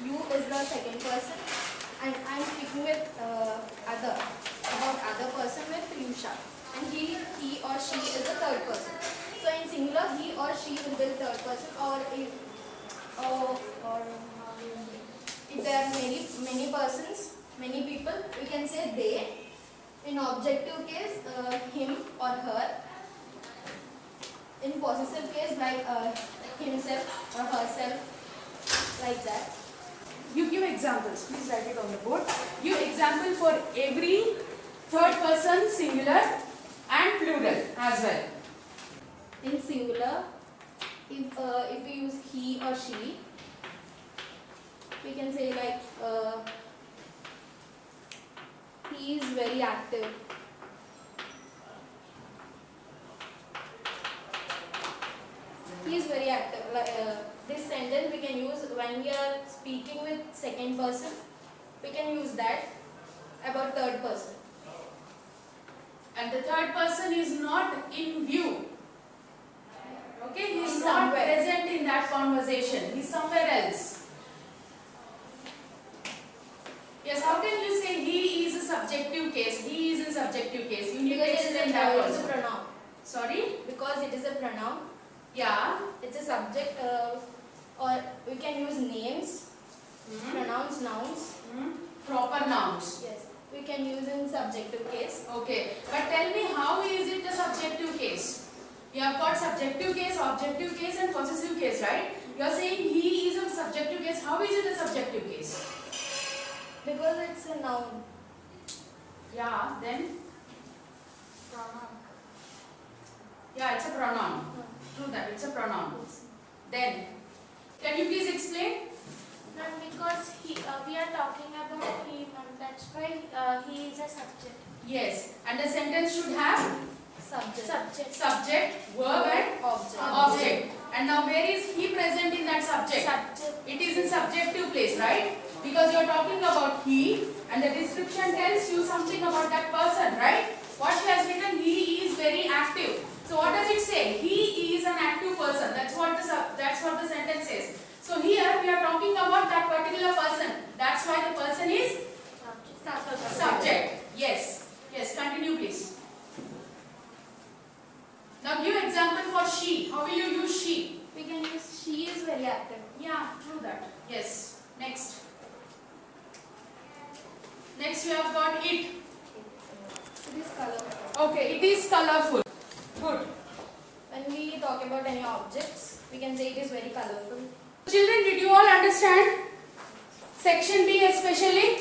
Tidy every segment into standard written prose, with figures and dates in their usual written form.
You is the second person, and I am speaking with about other person with Yusha, and he or she is the third person. So in singular, he or she will be the third person, or if there are many persons, many people, we can say they. In objective case, him or her. In possessive case, like himself or herself, like that. You give examples. Please write it on the board. Give example for every third person singular and plural as well. In singular, if we use he or she, we can say like he is very active. He is very active. This sentence we can use when we are speaking with second person. We can use that about third person. And the third person is not in view. Okay, he is not Somewhere. present in that conversation. He is somewhere else. Yes, how can you say he is a subjective case? He is a subjective case. You need to Because explain that it is also. a pronoun. Sorry? Because it is a pronoun. Yeah. It's a subject, or we can use names, pronouns, nouns. Proper nouns. Yes, we can use in subjective case. Okay, but tell me, how is it a subjective case? You have got subjective case, objective case and possessive case, right? You are saying he is a subjective case. How is it a subjective case? Because it's a noun. Yeah, then? Pronoun. Yeah, it's a pronoun. True that, it's a pronoun. Then, can you please explain? Ma'am, because we are talking about he, ma'am. That's why he is a subject. Yes, and the sentence should have Subject. subject, verb and object. And now where is he present in that subject? Subject. It is in subjective place, right? Because you are talking about he and the description tells you something about that person, right? What she has written, he is very active. So what does it say? He is an active person. That's what the sentence says. So here we are talking about that particular person. That's why the person is subject. Yes. Yes, continue please. Now give example for she. How will you use she? We can use she is very active. Yeah, true that. Yes. Next. Next we have got it. It is colorful. Okay, it is colorful. Good. When we talk about any objects, we can say it is very colorful. Children, did you all understand? Section B especially?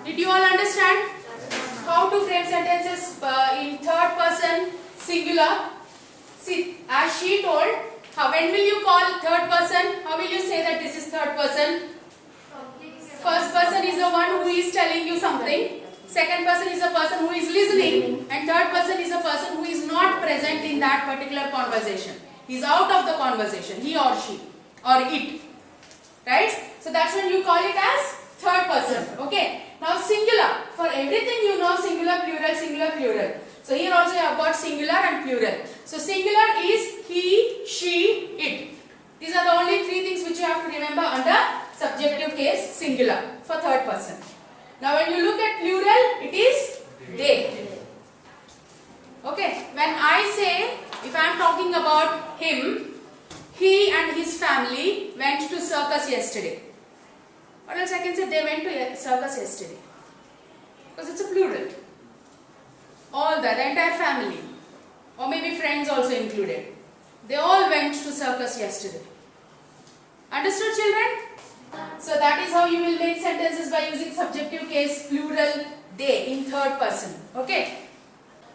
Did you all understand? How to frame sentences in third person singular? See, as she told, when will you call third person? How will you say that this is third person? First person is the one who is telling you something. Second person is a person who is listening. And third person is a person who is not present in that particular conversation. He is out of the conversation, he or she or it. Right? So that's when you call it as third person. Okay. Now singular. For everything you know singular, plural, singular, plural. So here also you have got singular and plural. So singular is he, she, it. These are the only three things which you have to remember under subjective case singular for third person. Now when you look at plural, it is they. Okay. When I say, if I am talking about him, he and his family went to circus yesterday. Or else I can say they went to circus yesterday. Because it's a plural. All the entire family. Or maybe friends also included. They all went to circus yesterday. Understood, children? So that is how you will make sentences by using subjective case, plural, they in third person. Okay?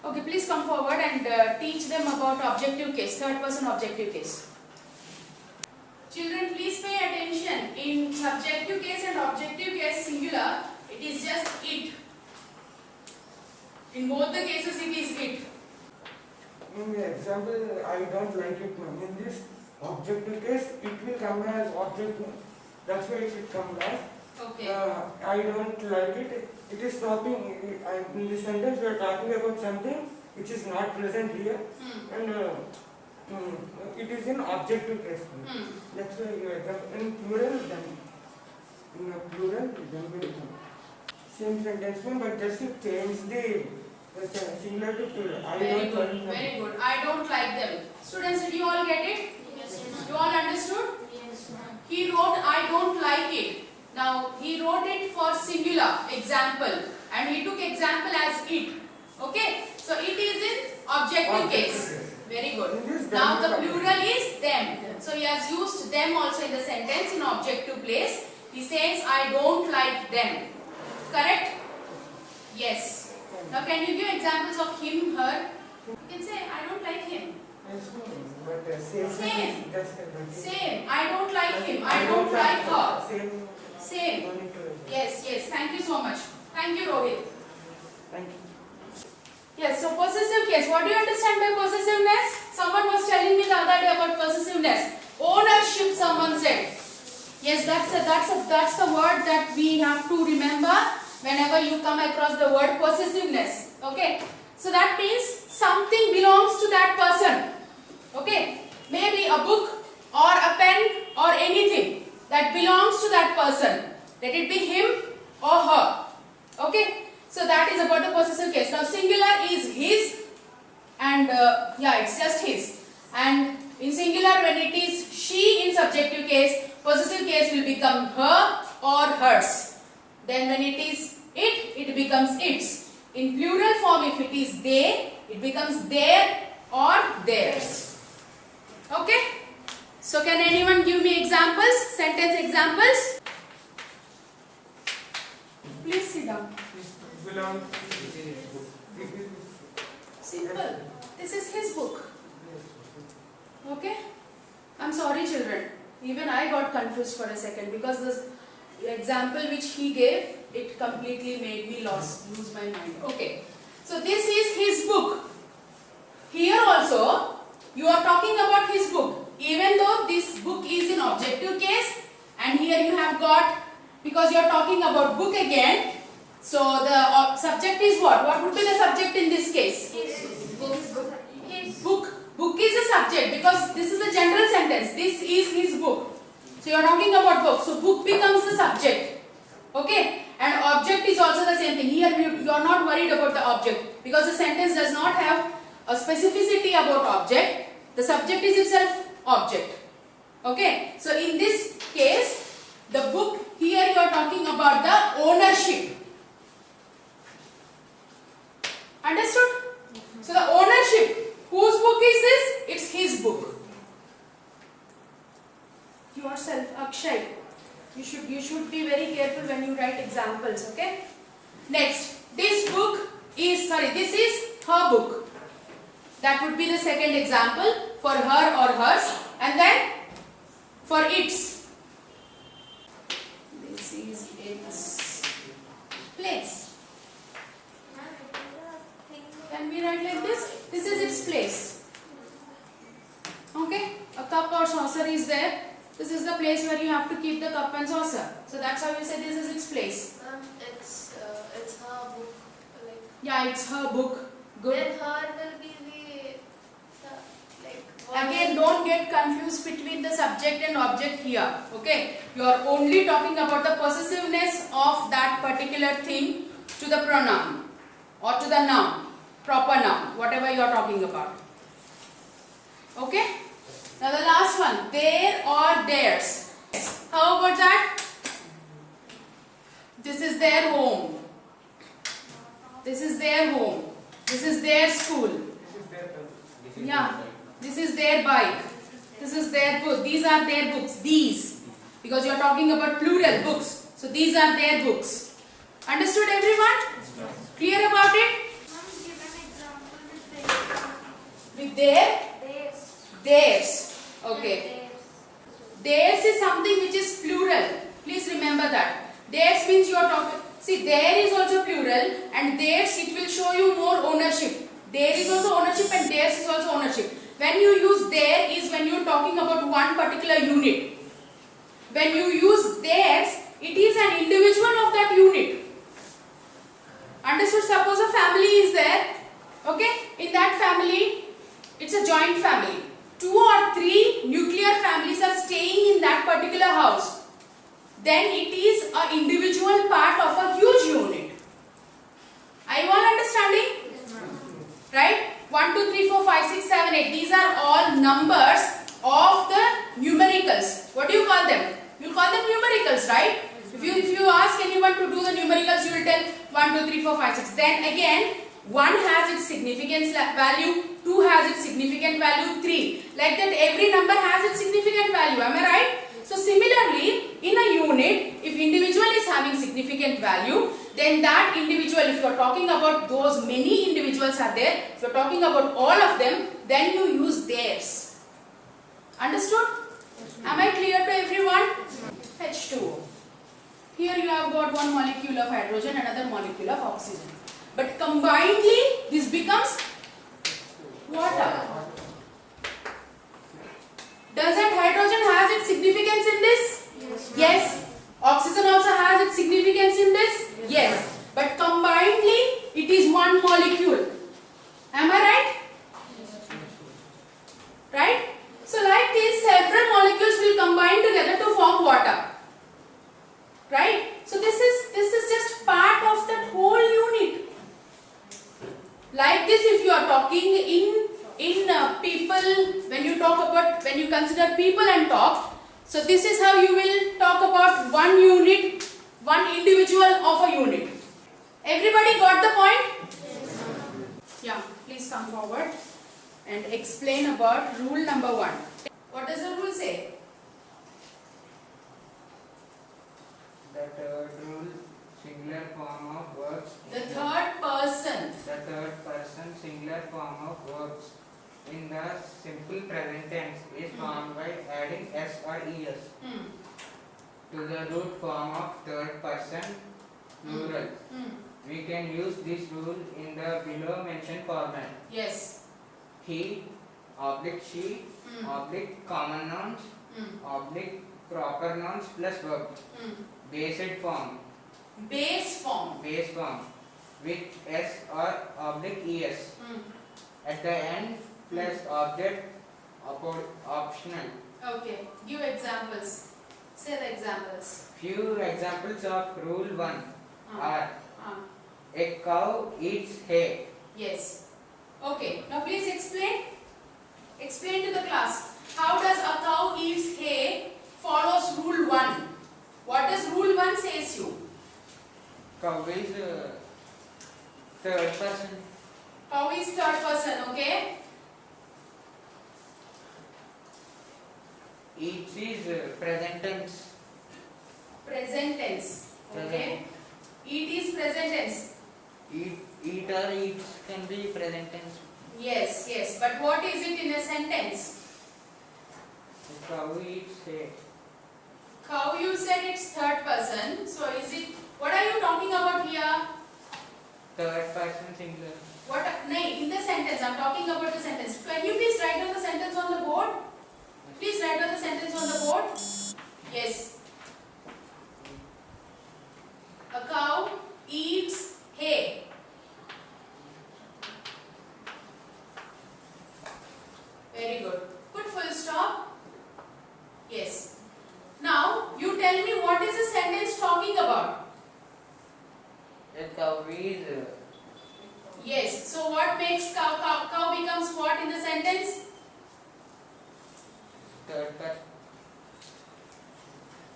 Okay, please come forward and teach them about objective case, third person objective case. Children, please pay attention. In subjective case and objective case singular, it is just it. In both the cases, it is it. In the example, I don't like it. In this objective case, it will come as object. That's why it will come as. Okay. I don't like it. It is talking. In this sentence, we are talking about something which is not present here, and it is in objective case. That's why in plural, then in a plural, then will come. Same sentence one, but just to change the singular to plural. I Very don't good, like them. very good. I don't like them. Students, did you all get it? Yes, You all understood? Yes, ma'am. He wrote, I don't like it. Now, he wrote it for singular, example. And he took example as it. Okay? So, it is in objective case. Very good. In this, Now, the them is plural is them. So, he has used them also in the sentence in objective place. He says, I don't like them. Correct? Yes. Now, can you give examples of him, her? You can say, I don't like him. Yes, but same. Same. That's the Same. I don't like him. I don't like her. Same. Same. No need to. Yes, yes. Thank you so much. Thank you, Rohit. Thank you. Yes, so possessive case. What do you understand by possessiveness? Someone was telling me the other day about possessiveness. Ownership, someone said. Yes, that's the word that we have to remember whenever you come across the word possessiveness. Okay? So that means something belongs to that person. Okay? Maybe a book or a pen or anything that belongs to that person. Let it be him or her. Okay? So that is about the possessive case. Now singular is his and it's just his. And in singular when it is she in subjective case, possessive case will become her or hers. Then when it is it becomes its. In plural form if it is they, it becomes their or theirs. Okay? So can anyone give me examples, sentence examples? Please sit down. Belong. Simple. This is his book. Okay? I'm sorry children. Even I got confused for a second because the example which he gave, it completely made me lose my mind. Okay. So this is his book. Here also, you are talking about his book. Even though this book is in objective case and here you have got, because you are talking about book again, so the subject is what? What would be the subject in this case? His Book. Book is a subject because this is a general sentence. This is his book. So you are talking about book. So book becomes the subject. Okay? And object is also the same thing. Here you are not worried about the object because the sentence does not have a specificity about object. The subject is itself object. Okay? So in this case, the book, here you are talking about the ownership. Understood? So the ownership, whose book is this? It's his book. Yourself, Akshay. You should be very careful when you write examples, okay? Next, this is her book. That would be the second example for her or hers. And then for its. This is its place. Can we write like this? This is its place. Okay? A cup or saucer is there. This is the place where you have to keep the cup and saucer. So that's how we say this is its place. It's her book. Like Yeah, it's her book. Good. then her will be the like. what Again, will- don't get confused between the subject and object here. Okay? You are only talking about the possessiveness of that particular thing to the pronoun or to the noun, proper noun, whatever you are talking about. Okay? Now the last one, their or theirs. How about that? This is their home. This is their home. This is their school. This is their turn. Yeah. This is their bike. This is their book. These are their books. These. Because you are talking about plural books. So these are their books. Understood everyone? Clear about it? Ma'am, give an example with their. With their, Theirs. theirs. Okay. Theirs. Theirs is something which is plural. Please remember that. Theirs means you are talking. See, there is also plural and theirs it will show you more ownership. There is also ownership and theirs is also ownership. When you use there is when you are talking about one particular unit. When you use theirs, it is an individual of that unit. Understood? Suppose a family is there. Okay? In that family, it's a joint family. 2 or 3 nuclear families are staying in that particular house. then it is an individual part of a huge unit. Are you all understanding? Right? 1, 2, 3, 4, 5, 6, 7, 8. These are all numbers of the numericals. What do you call them? You call them numericals, right? If you ask anyone to do the numericals, you will tell 1, 2, 3, 4, 5, 6. Then again, 1 has its significance value, 2 has its significant value, 3. Like that, every number has its significant value. Am I right? So similarly, in a unit, if individual is having significant value, then that individual, if you are talking about those many individuals are there, if you are talking about all of them, then you use theirs. Understood? Am I clear to everyone? H2O. Here you have got one molecule of hydrogen, another molecule of oxygen. But combinedly, this becomes water. Doesn't hydrogen has its significance in this? Yes. Oxygen also has its significance in this? Yes. But combinedly, it is one molecule. Am I right? Right? So like this, several molecules will combine together to form water. Right? So this is just part of that whole unit. Like this, if you are talking in people, when you consider people and talk, so this is how you will talk about one unit, one individual of a unit. Everybody got the point? Yeah, please come forward and explain about rule number 1. What does the rule say? The third rule, singular form of verbs. The third person. The third person singular form of verbs in the simple present tense is formed by adding s or es to the root form of third person plural. We can use this rule in the below mentioned format. Yes. He, oblique she, oblique common nouns, oblique proper nouns plus verb. Based form. Base form. Base form with s or oblique es. At the end plus object optional. Okay. Give examples. Say the examples. Few examples of rule 1 are Ah. a cow eats hay. Yes. Okay. Now please explain. Explain to the class. How does a cow eats hay follows rule 1? What does rule 1 says you? Cow is third person. Cow is third person, okay? Eats is present tense. Present tense, okay? Eat is present tense. Eat or eats can be present tense. Yes, yes. But what is it in a sentence? The cow eats hay. Cow, you said it's third person. So is it, what are you talking about here? Third person singular. What, no, in the sentence, I'm talking about the sentence. Can you please write down the sentence on the board? Please write down the sentence on the board. Yes. A cow eats hay. Very good. Put full stop. Yes. Now, you tell me what is the sentence talking about? A cow is Yes. So what makes cow becomes what in the sentence? third person.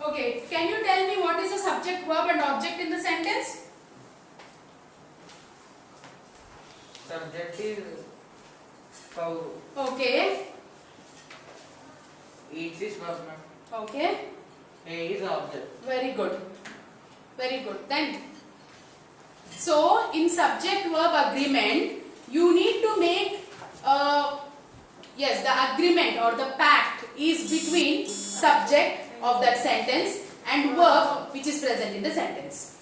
Okay. Can you tell me what is the subject, verb and object in the sentence? Subject is cow. Okay. Eats is verb. Okay. Hay is object. Very good. Very good. Then, so in subject verb agreement, you need to make yes, the agreement or the pact is between subject of that sentence and verb which is present in the sentence.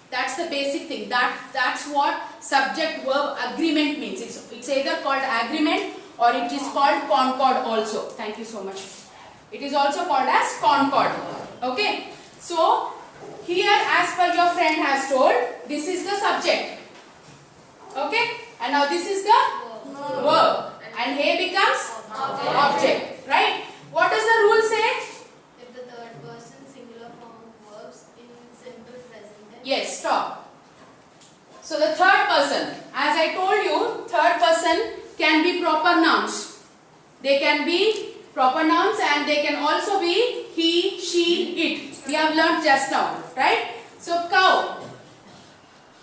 That's the basic thing. That's what subject verb agreement means. It's either called agreement or it is called concord also. Thank you so much. It is also called as concord. Okay. So here, as per your friend has told, this is the subject. Okay. And now this is the verb. And hay becomes object. Right. What does the rule say? If the third person singular form of Yes, stop. So the third person, as I told you, third person can be proper nouns. They can be proper nouns and they can also be he, she, it. We have learnt just now, right? So cow.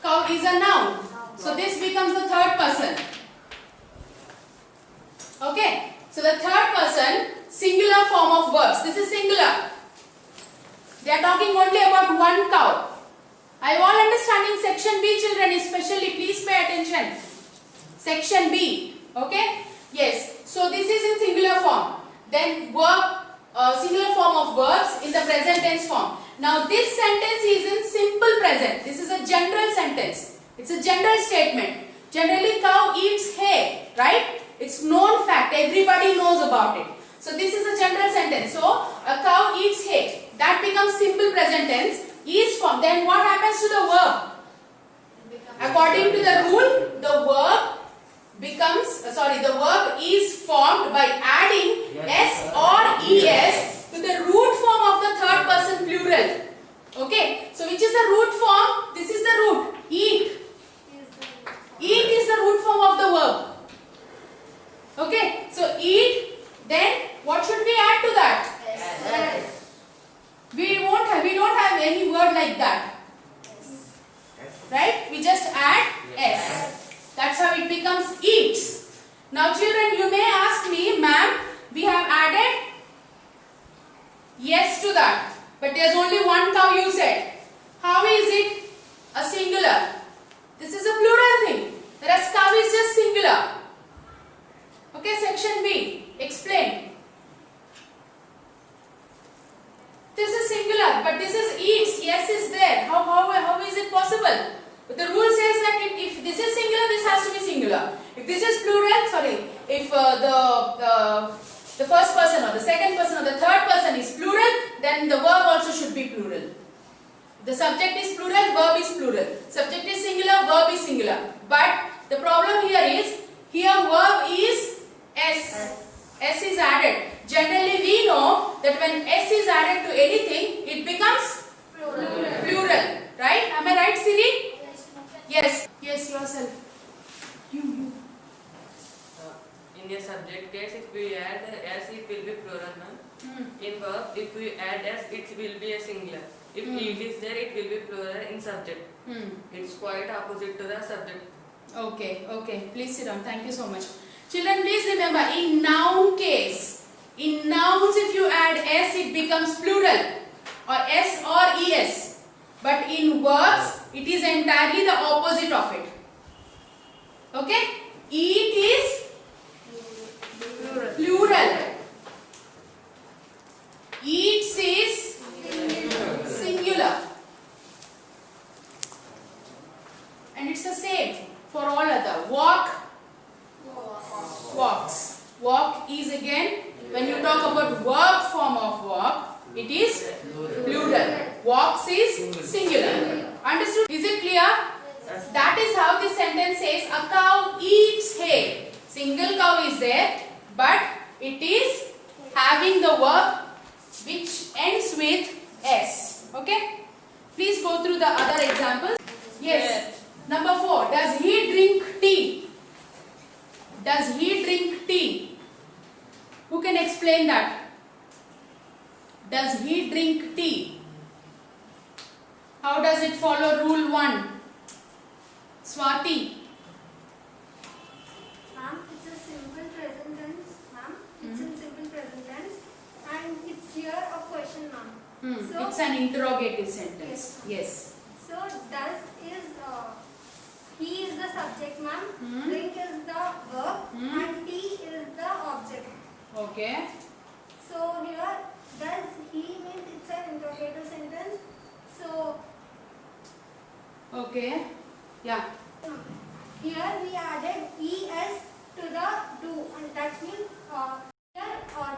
Cow is a noun. So this becomes the third person. Okay. So the third person, singular form of verbs. This is singular. They are talking only about one cow. Are you all understanding section B, children? Especially, please pay attention. Section B. Okay? Yes. So this is in singular form. Then verb, singular form of verbs in the present tense form. Now this sentence is in simple present. This is a general sentence. It's a general statement. Generally, cow eats hay, right? It's known fact. Everybody knows about it. So this is a general sentence. So a cow eats hay. That becomes simple present tense. Is form. Then what happens to the verb? According to the rule, the verb becomes, the verb is formed by adding s or es to the root form of the third person plural. Okay. So which is the root form? This is the root. Eat. Eat is the root form of the verb. Okay. So eat. Then what should we add to that? S. We don't have any word like that. Right? We just add s. That's how it becomes eats. Now children, you may ask me, ma'am, we have added yes to that. But there's only one cow you said. How is it a singular? This is a plural thing. Whereas cow is just singular. Okay, section B. Explain. This is singular, but this is eats. Yes is there. How is it possible? But the rule says that if this is singular, this has to be singular. If this is plural, if the first person or the second person or the third person is plural, then the verb also should be plural. The subject is plural, verb is plural. Subject is singular, verb is singular. But the problem here is, verb is s. S is added. Generally we know that when s is added to anything, it becomes plural. Right? Am I right, Siri? Yes. Yes, yourself. You. In a subject case, if we add s, it will be plural, ma'am. In verb, if we add s, it will be a singular. If it is there, it will be plural in subject. It's quite opposite to the subject. Okay. Please sit down. Thank you so much. Children, please remember, in noun case, in nouns if you add s, it becomes plural or s or es. But in verbs, it is entirely the opposite of it. Okay? Eat is plural. Eats is singular. And it's the same for all other. Walks. Walk is again, when you talk about verb form of walk, it is plural. Walks is singular. Understood? Is it clear? That is how this sentence says, a cow eats hay. Single cow is there, but it is having the verb which ends with s. Okay? Please go through the other examples. Yes. Number 4. Does he drink tea? Does he drink tea? Who can explain that? Does he drink tea? How does it follow rule 1? Swati. Ma'am, it's a simple present tense, ma'am. It's in simple present tense and it's here a question, ma'am. So, It's an interrogative sentence. Yes. So does is he is the subject, ma'am. Drink is the verb and tea is the object. Okay. So here does he means it's an interrogative sentence. So Okay. Yeah. here we added es to the do, and that means here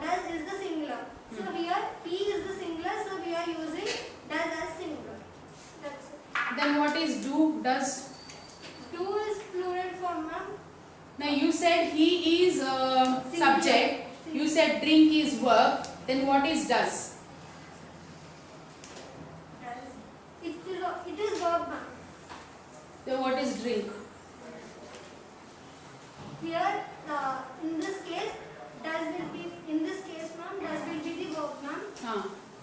does is the singular. So here he is the singular, so we are using does as singular. That's it. Then what is do, does? Do is plural form, ma'am. Now you said he is subject. You said drink is verb. Then what is does? Does. It is verb, Then what is drink? Here, in this case, does will be, in this case, ma'am, does will be the verb, ma'am. Huh.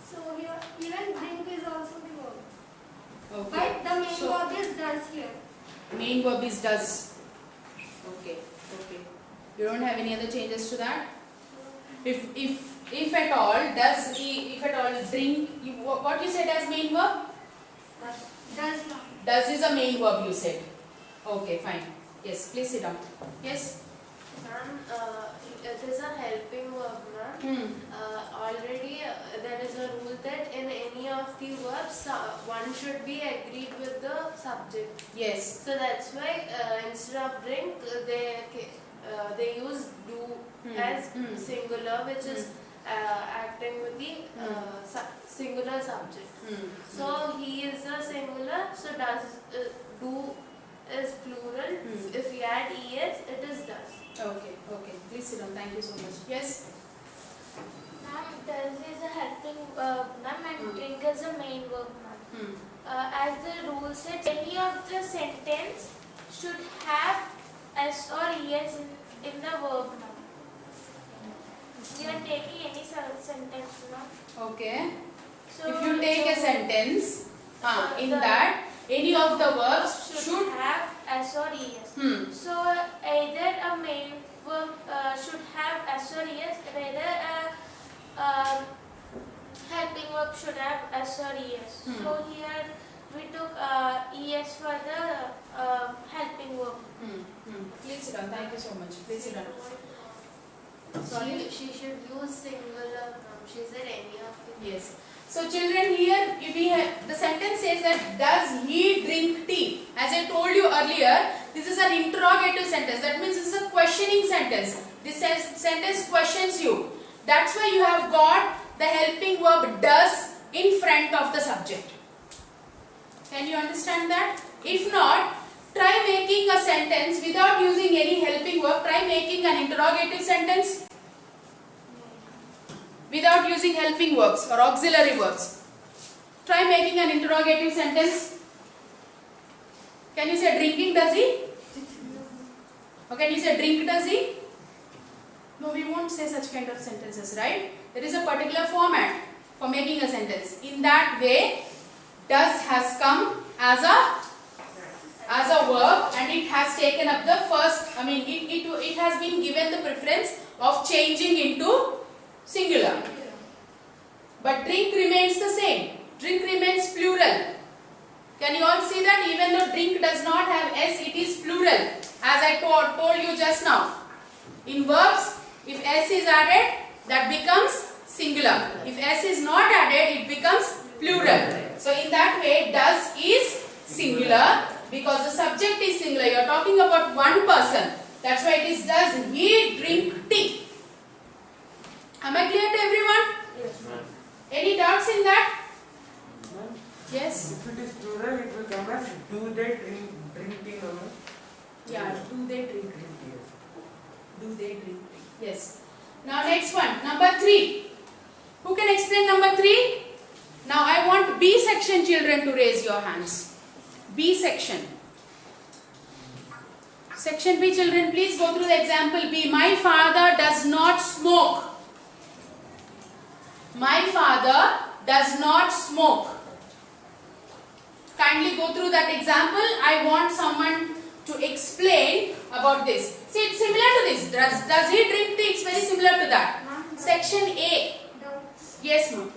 So here, even drink is also the verb. Okay. But the main So- verb is does here. Main verb is does. Okay. Okay. You don't have any other changes to that? If at all, does he, if at all drink, you, what you said as main verb? Does, ma'am. Does is a main verb you said. Okay, fine. Yes, please sit down. Yes? Ma'am, it is a helping verb, ma'am. Already there is a rule that in any of the verbs, one should be agreed with the subject. Yes. So that's why instead of drink, they use do as singular, which is acting with the singular subject. So he is a singular. So does do is plural. If we add es, it is does. Okay, okay. Please sit down. Thank you so much. Yes? Ma'am, does is a helping verb, ma'am, and drink is a main verb, ma'am. As the rule said, any of the sentence should have s or es in the verb, ma'am. We are taking any sentence, ma'am. Okay. So If you take a sentence, in that any of the verbs should have s or es. So either a main verb should have s or es, rather a helping verb should have s or es. So here we took es for the helping verb. Please sit down. Thank you so much. Please sit down. Sorry. She should use singular. She said any of the. Yes. So children, here we have the sentence says that does he drink tea? As I told you earlier, this is an interrogative sentence. That means this is a questioning sentence. This sentence questions you. That's why you have got the helping verb does in front of the subject. Can you understand that? If not, try making a sentence without using any helping verb. Try making an interrogative sentence without using helping verbs or auxiliary verbs. Try making an interrogative sentence. Can you say drinking does he? Or can you say drink does he? No, we won't say such kind of sentences, right? There is a particular format for making a sentence. In that way, does has come as a verb and it has taken up the first, it has been given the preference of changing into singular. But drink remains the same. Drink remains plural. Can you all see that? Even though drink does not have s, it is plural. As I told you just now. In verbs, if s is added, that becomes singular. If s is not added, it becomes plural. So in that way, does is singular because the subject is singular. You are talking about one person. That's why it is does he drink tea. Am I clear to everyone? Yes, ma'am. Any doubts in that? Ma'am, Yes? if it is plural, it will come as do they drink tea, ma'am? Yeah, do they drink tea? Yes. Do they drink tea? Yes. Now next one, number 3. Who can explain number 3? Now I want B section children to raise your hands. B section. Section B children, please go through the example B. My father does not smoke. My father does not smoke. Kindly go through that example. I want someone to explain about this. See, it's similar to this. Does he drink tea? It's very similar to that. Ma'am, Section A. doubts. Yes, ma'am.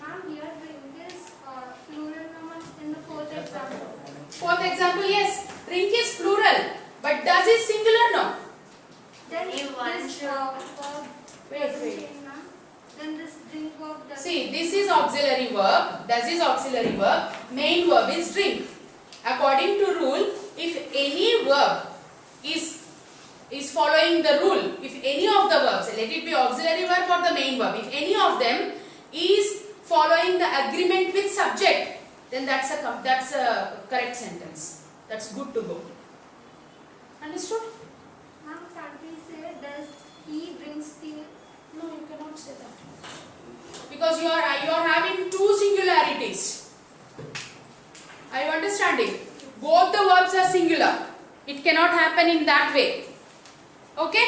Ma'am, here drink is plural number in the fourth example. Fourth example, yes. Drink is plural. But does is singular? No. Then Only one this should- verb Wait. doesn't change, ma'am. Then this drink verb does. See, this is auxiliary verb. Does is auxiliary verb. Main verb is drink. According to rule, if any verb is following the rule, if any of the verbs, let it be auxiliary verb or the main verb, if any of them is following the agreement with subject, then that's a correct sentence. That's good to go. Understood? Ma'am, can't we say does he drinks tea? No, you cannot say that. Because you are having two singularities. Are you understanding? both the verbs are singular. It cannot happen in that way. Okay?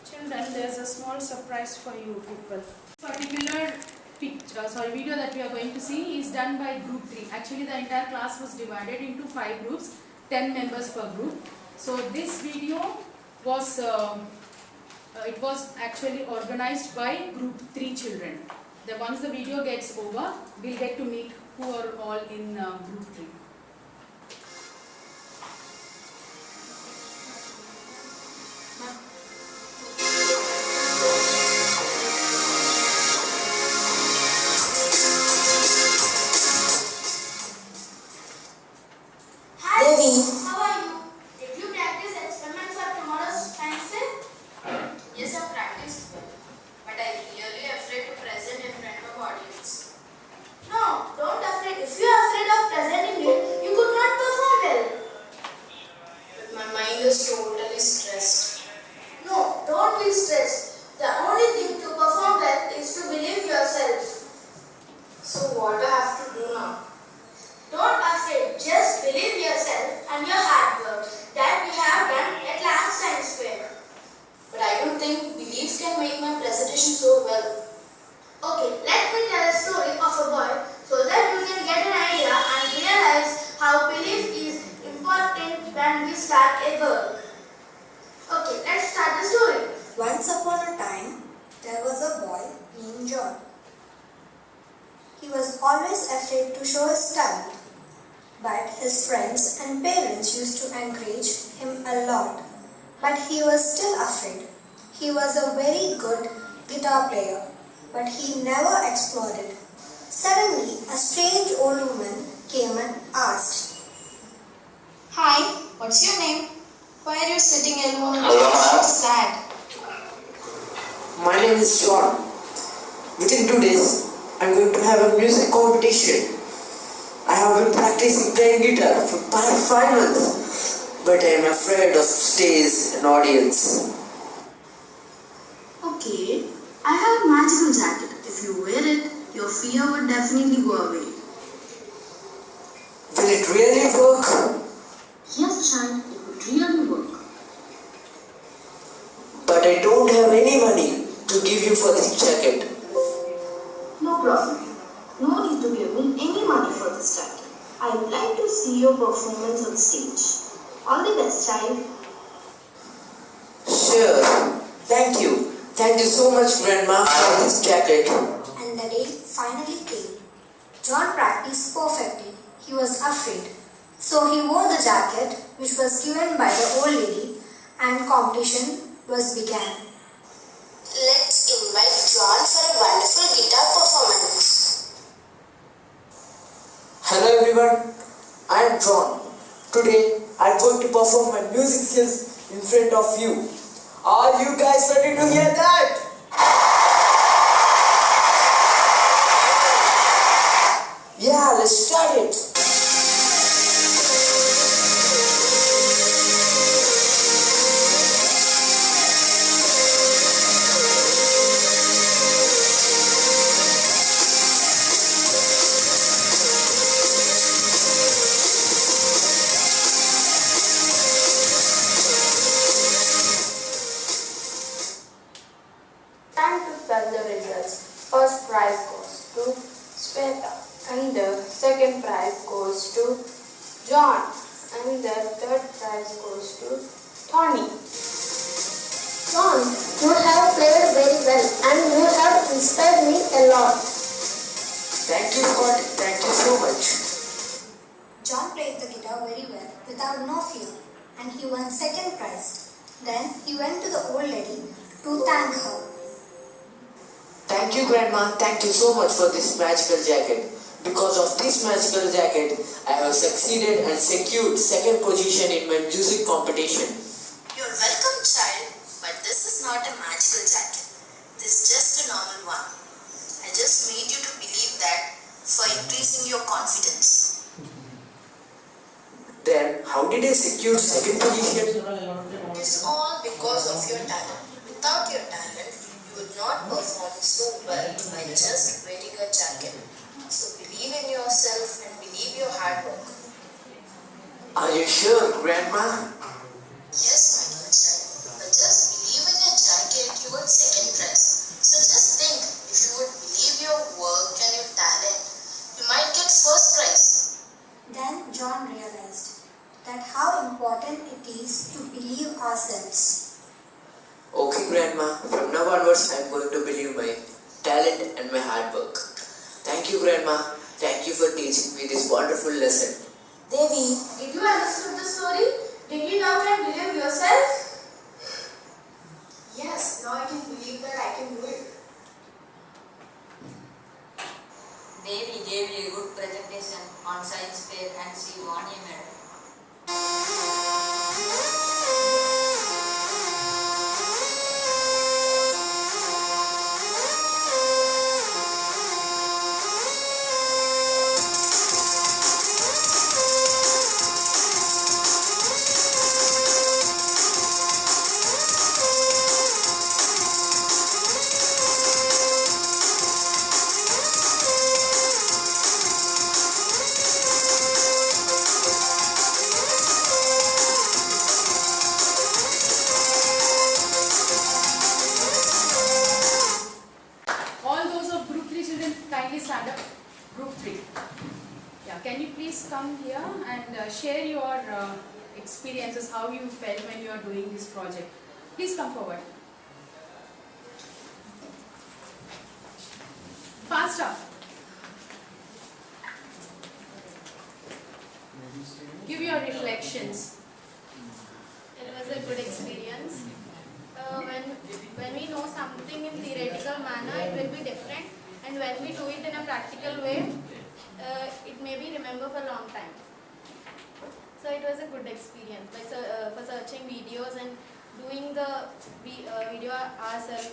Children, there's a small surprise for you people. Particular video that we are going to see is done by group 3. Actually, the entire class was divided into 5 groups, 10 members per group. So this video was it was actually organized by group 3 children. Once the video gets over, we'll get to meet who are all in group 3. Hi, how are you? Did you practice experiments for tomorrow's science fair? Yes, I practiced well, but I'm really afraid to present in front of audience. No, don't afraid. If you are afraid of presenting it, you could not perform well. But my mind is totally stressed. No, don't be stressed. The only thing to perform well is to believe yourself. So what I have to do now? Don't afraid. Just believe yourself and your hard work that you have done at last science fair. But I don't think belief can make my presentation so well. Okay, let me tell a story of a boy so that you can get an idea and realize how belief is important when we start a work. Okay, let's start the story. Once upon a time, there was a boy named John. He was always afraid to show his talent, but his friends and parents used to encourage him a lot. But he was still afraid. He was a very good guitar player, but he never explored it. Suddenly, a strange old woman came and asked, Hi, what's your name? Why are you sitting alone and Hello, so ma'am. sad? My name is John. Within 2 days, I'm going to have a music competition. I have been practicing playing guitar for past 5 months, but I am afraid of stage and audience. Okay, I have a magical jacket. If you wear it, your fear would definitely go away. Will it really work? Yes, child, it would really work. But I don't have any money to give you for this jacket. No problem. No need to give me any money for this jacket. I'd like to see your performance on stage. All the best, child. Sure. Thank you. Thank you so much, Grandma, for this jacket. and the day finally came. John practiced perfectly. He was afraid. So he wore the jacket which was given by the old lady and competition was began. Let's invite John for a wonderful guitar performance. Hello everyone, I am John. Today I am going to perform my music skills in front of you. Are you guys ready to hear that? Yeah, let's start it. Time to tell the results. First prize goes to Sveta and the second prize goes to John and the third prize goes to Tony. John, you have played very well and you have inspired me a lot. Thank you, Scott. Thank you so much. John played the guitar very well without no fear and he won second prize. Then he went to the old lady to thank her. Thank you, Grandma. Thank you so much for this magical jacket. Because of this magical jacket, I have succeeded and secured second position in my music competition. You're welcome, child, but this is not a magical jacket. This is just a normal one. I just made you to believe that for increasing your confidence. Then, how did I secure second position? It's all because of your talent. Without your talent, you would not perform so well by just wearing a jacket. So believe in yourself and believe your hard work. Are you sure, Grandma? Yes, my dear child. But just believe in your jacket, you got second prize. So just think, if you would believe your work and your talent, you might get first prize. Then John realized that how important it is to believe ourselves. Okay, Grandma. From now onwards, I'm going to believe my talent and my hard work. Thank you, Grandma. Thank you for teaching me this wonderful lesson. Devi, Did you understood the story? Did you now can believe yourself? Yes, now I can believe that I can do it. Devi gave a good presentation on science fair and she won a medal. All those of group 3 children kindly stand up. Group 3. Yeah, can you please come here and share your experiences, how you felt when you are doing this project. Please come forward. Faster. Give your reflections. It was a good experience. When we know something in theoretical manner, it will be different, and when we do it in a practical way, it may be remembered for a long time. So it was a good experience for searching videos and doing the video ourselves.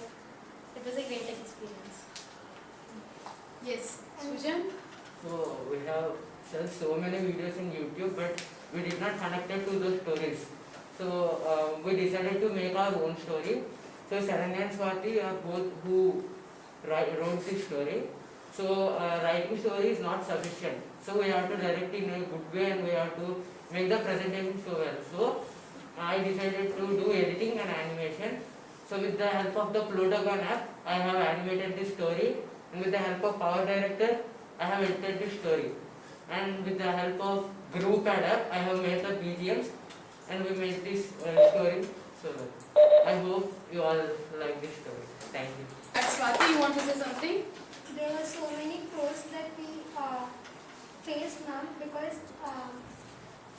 It was a great experience. Yes, Sujan. So we have searched so many videos in YouTube, but we did not connect it to those stories. So we decided to make our own story. So Saranya and Swati are both who wrote this story. So writing story is not sufficient. So we have to direct in a good way and we have to make the presentation so well. So I decided to do editing and animation. So with the help of the Plotagon app, I have animated this story, and with the help of Power Director, I have edited this story. And with the help of GroupPad app, I have made the BGMs, and we made this story so well. I hope you all like this story. Thank you. Swati, you want to say something? There were so many pros that we faced now because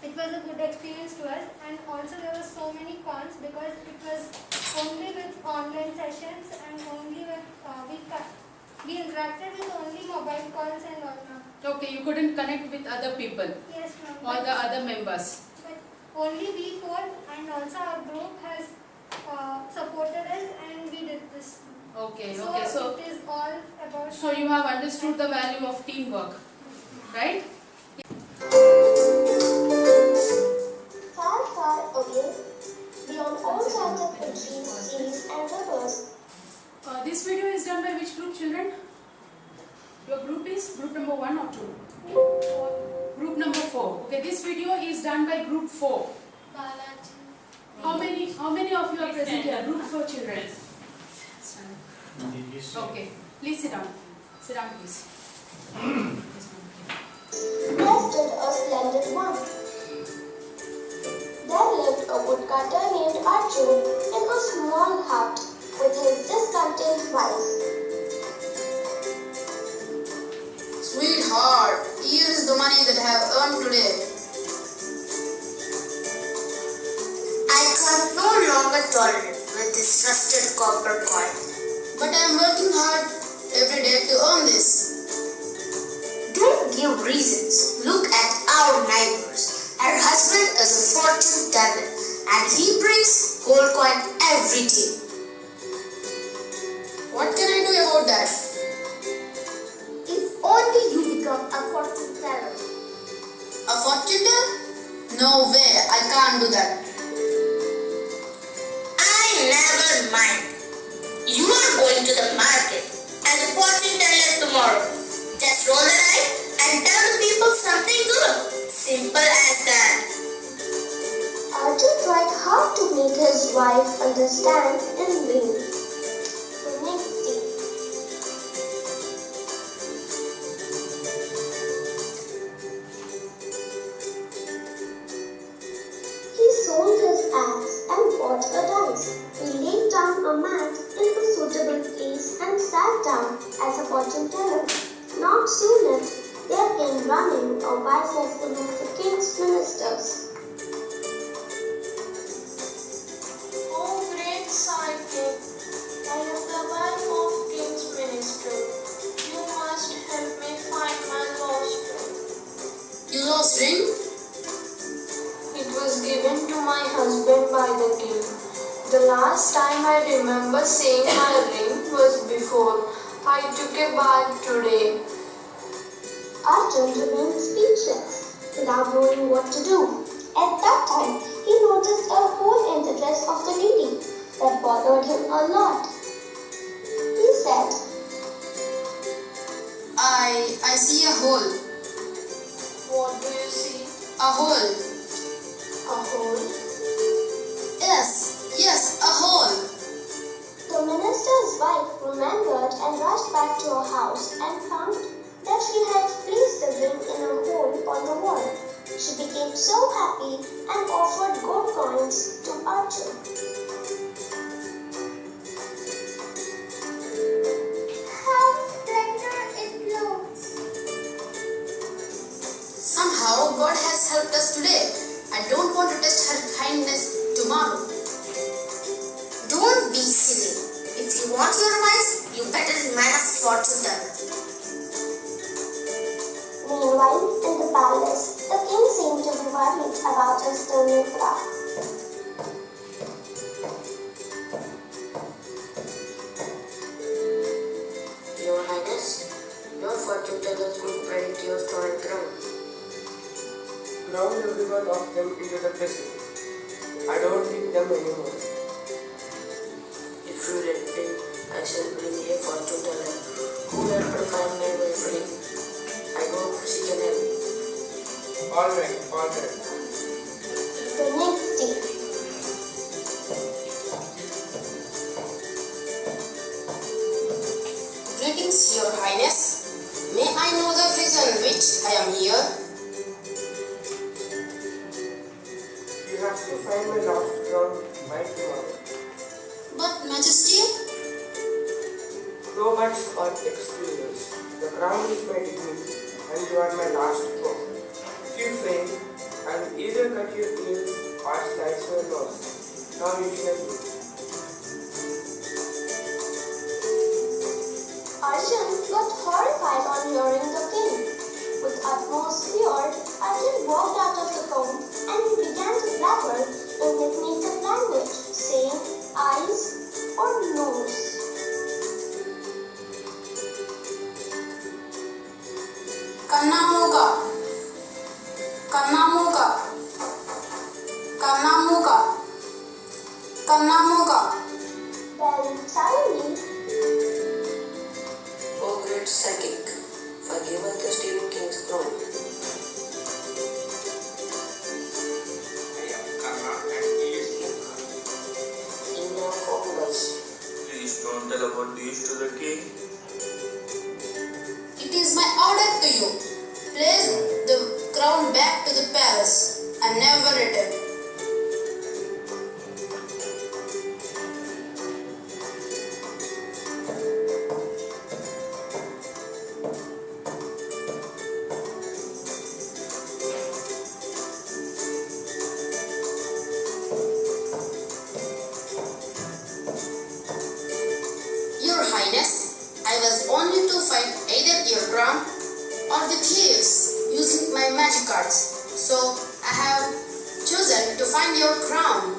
it was a good experience to us, and also there were so many cons because it was only with online sessions and only with we interacted with only mobile calls and all now. Okay, you couldn't connect with other people, Yes, ma'am. all the other members. But only we four and also our group has supported us, and we did this. Okay, So okay. So it is all about. So you have understood the value of teamwork, right? far, far away, beyond all sorts of countries, seas and rivers. This video is done by which group, children? Your group is group number 1 or 2? Group number 4. Okay, this video is done by group 4. How many of you are present here? Group 4 children. Okay, please sit down. Sit down, please. Nested a splendid one. There lived a woodcutter named Arjun in a small hut with his discontented wife. Sweetheart, here is the money that I have earned today. I can no longer tolerate with this rusted copper coin. But I am working hard every day to earn this. Don't give reasons. Look at our neighbors. Her husband is a fortune teller and he brings gold coin every day. What can I do about that? If only you become a fortune teller. A fortune teller? No way, I can't do that. I never mind. You are going to the market as a fortune teller tomorrow. Just roll the die and tell the people something good. Simple as that. Arjun tried hard to make his wife understand in vain. The next day, he sold his axe and bought a dice. He laid down a mat in a suitable place and sat down as a fortune teller. Not soon there came running a wife of one of the king's ministers. Oh, great sidekick, I am the wife of King's minister. You must help me find my lost ring. You lost ring? It was given to my husband by the king. The last time I remember seeing my ring was before I took a bath today. Arjun remained speechless, without knowing what to do. At that time, he noticed a hole in the dress of the lady that bothered him a lot. He said, I see a hole. What do you see? A hole. A hole? Yes, a hole. the minister's wife remembered and rushed back to her house and found that she had placed the ring in a hole on the wall. She became so happy and offered gold coins to Arjun. How splendid it looks! Somehow God has helped us today. I don't want to test her kindness tomorrow. Don't be silly. If you want your wife, you better remain a fortune teller. Meanwhile, in the palace, the king seemed to be worried about his turning crown. Your Highness, your fortune tellers could predict your stolen crown. Ground every one of them into the prison. I don't need them anymore. If you let me, I shall bring a fortune teller who will help to find my wife ring. I hope she can help me. All right. The next day, Greetings, Your Highness. May I know the reason which I am here? You have to find my lost crown by tomorrow. But, Majesty, No buts or excuses. The crown is my dignity, and you are my last hope. If you fail, I will either cut your ears or slice your nose. Now you shall do. Arjun got horrified on hearing the king. With utmost fear, Arjun walked out of the comb and he began to blabber in his native language, saying eyes or nose. Kannamuga, Kannamuga, Kannamuga, Kannamuga. Then suddenly, O great psychic, forgive us the stealing king's crown. I am Kanna and he is Mukha. You have found us. Please don't tell about this to the king. It is my order to you. Place the crown back to the palace and never return. Your Highness, I was only to find either your crown or the thieves using my magic arts. So I have chosen to find your crown.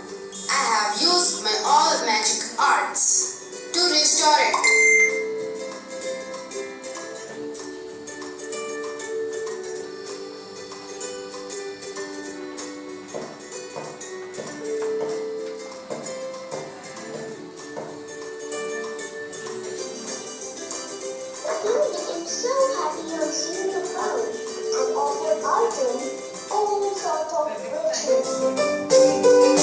I have used my all magic arts to restore it. the king became so happy on seeing the crown and offered Arjun all sorts of riches.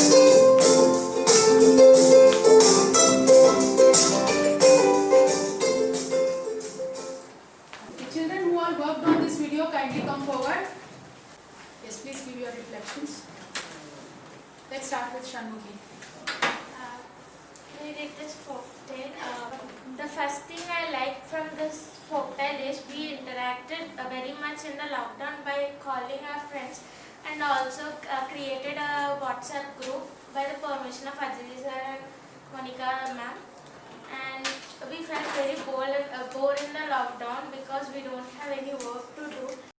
we did this folktale. The first thing I liked from this folktale is we interacted very much in the lockdown by calling our friends, and also created a WhatsApp group by the permission of Ajay sir and Monica ma'am. And we felt very bored in the lockdown because we don't have any work to do.